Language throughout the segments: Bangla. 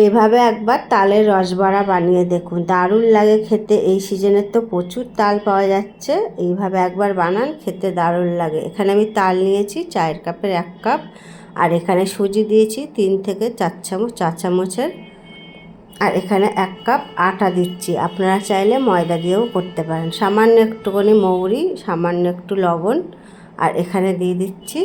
এভাবে একবার তালের রসবড়া বানিয়ে দেখুন, দারুণ লাগে খেতে। এই সিজনের তো প্রচুর তাল পাওয়া যাচ্ছে। এইভাবে একবার বানান, খেতে দারুণ লাগে। এখানে আমি তাল নিয়েছি চায়ের কাপের 1 কাপ, আর এখানে সুজি দিয়েছি 3 থেকে 4 চামচ, 4 চামচের। আর এখানে 1 কাপ আটা দিচ্ছি। আপনারা চাইলে ময়দা দিয়েও করতে পারেন। সামান্য একটুখানি মৌরি, সামান্য একটু লবণ, আর এখানে দিয়ে দিচ্ছি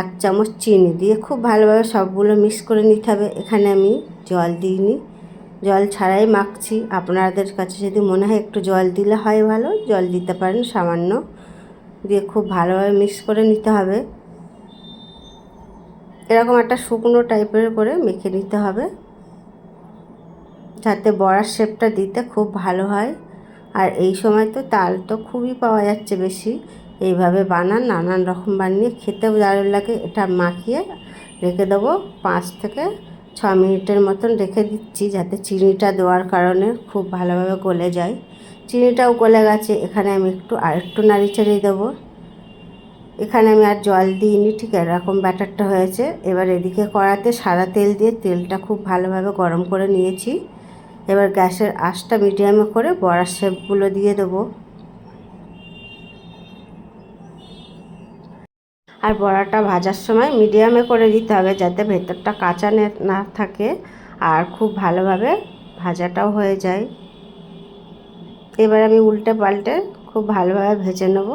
1 চামচ চিনি দিয়ে খুব ভালোভাবে সবগুলো মিক্স করে নিতে হবে। এখানে আমি জল দিইনি, জল ছাড়াই মাখছি। আপনাদের কাছে যদি মনে হয় একটু জল দিলে হয় ভালো, জল দিতে পারেন সামান্য, দিয়ে খুব ভালোভাবে মিক্স করে নিতে হবে। এরকম একটা শুকনো টাইপের করে মেখে নিতে হবে, যাতে বড়ার শেপটা দিতে খুব ভালো হয়। আর এই সময় তো তাল তো খুবই পাওয়া যাচ্ছে বেশি। এইভাবে বানান, নানান রকম বানিয়ে খেতেও দারুণ লাগে। এটা মাখিয়ে রেখে দেবো 5 থেকে 6 মিনিটের মতন রেখে দিচ্ছি, যাতে চিনিটা দেওয়ার কারণে খুব ভালোভাবে গলে যায়। চিনিটাও গলে গেছে। এখানে আমি আরেকটু নাড়ি চাড়িয়ে দেবো। এখানে আমি আর জল দিইনি, ঠিক এরকম ব্যাটারটা হয়েছে। এবার এদিকে কড়াতে সাদা তেল দিয়ে তেলটা খুব ভালোভাবে গরম করে নিয়েছি। এবার গ্যাসের আঁচটা মিডিয়ামে করে বড়ার শেপগুলো দিয়ে দেবো। আর বড়াটা ভাজার সময় মিডিয়ামে করে দিতে হবে, যাতে ভেতরটা কাঁচা না থাকে আর খুব ভালোভাবে ভাজাটাও হয়ে যায়। এবার আমি উল্টে পাল্টে খুব ভালোভাবে ভেজে নেব।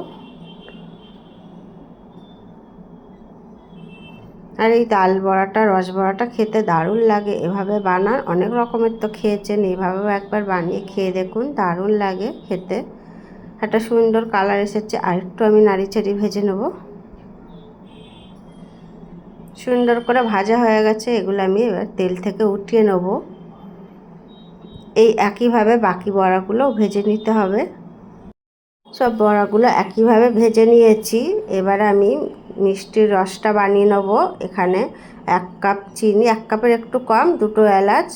আর এই তাল বড়াটা, রস বড়াটা খেতে দারুণ লাগে। এভাবে বানান, অনেক রকমের তো খেয়েছেন, এইভাবেও একবার বানিয়ে খেয়ে দেখুন, দারুণ লাগে খেতে। একটা সুন্দর কালার এসেছে। আরেকটু আমি নাড়ি চাড়িয়ে ভেজে নেব। সুন্দর করে ভাজা হয়ে গেছে। এগুলো আমি এবার তেল থেকে উঠিয়ে নেব। এই একইভাবে বাকি বড়াগুলো ভেজে নিতে হবে। সব বড়াগুলো একইভাবে ভেজে নিয়েছি। এবার আমি মিষ্টির রসটা বানিয়ে নেব। এখানে 1 কাপ চিনি, 1 কাপের একটু কম, 2টো এলাচ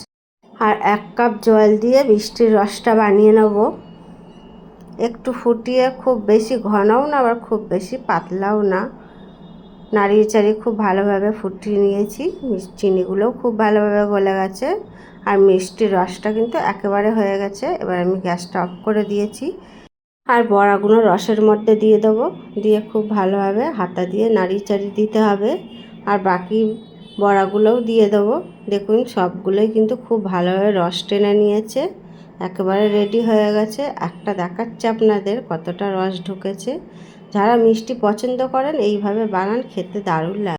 আর 1 কাপ জল দিয়ে মিষ্টির রসটা বানিয়ে নেব। একটু ফুটিয়ে, খুব বেশি ঘনও না আবার খুব বেশি পাতলাও না, নাড়িয়ে চাড়িয়ে খুব ভালোভাবে ফুটিয়ে নিয়েছি। চিনিগুলোও খুব ভালোভাবে গলে গেছে, আর মিষ্টির রসটা কিন্তু একেবারে হয়ে গেছে। এবার আমি গ্যাসটা অফ করে দিয়েছি। আর বড়াগুলো রসের মধ্যে দিয়ে দেবো, দিয়ে খুব ভালোভাবে হাতা দিয়ে নাড়িয়ে চাড়িয়ে দিতে হবে। আর বাকি বড়াগুলোও দিয়ে দেবো। দেখুন সবগুলোই কিন্তু খুব ভালোভাবে রস টেনে নিয়েছে, একেবারে রেডি হয়ে গেছে। একটা দেখাচ্ছে আপনাদের কতটা রস ঢুকেছে। যারা মিষ্টি পছন্দ করেন এইভাবে বানান, খেতে দারুণ লাগে।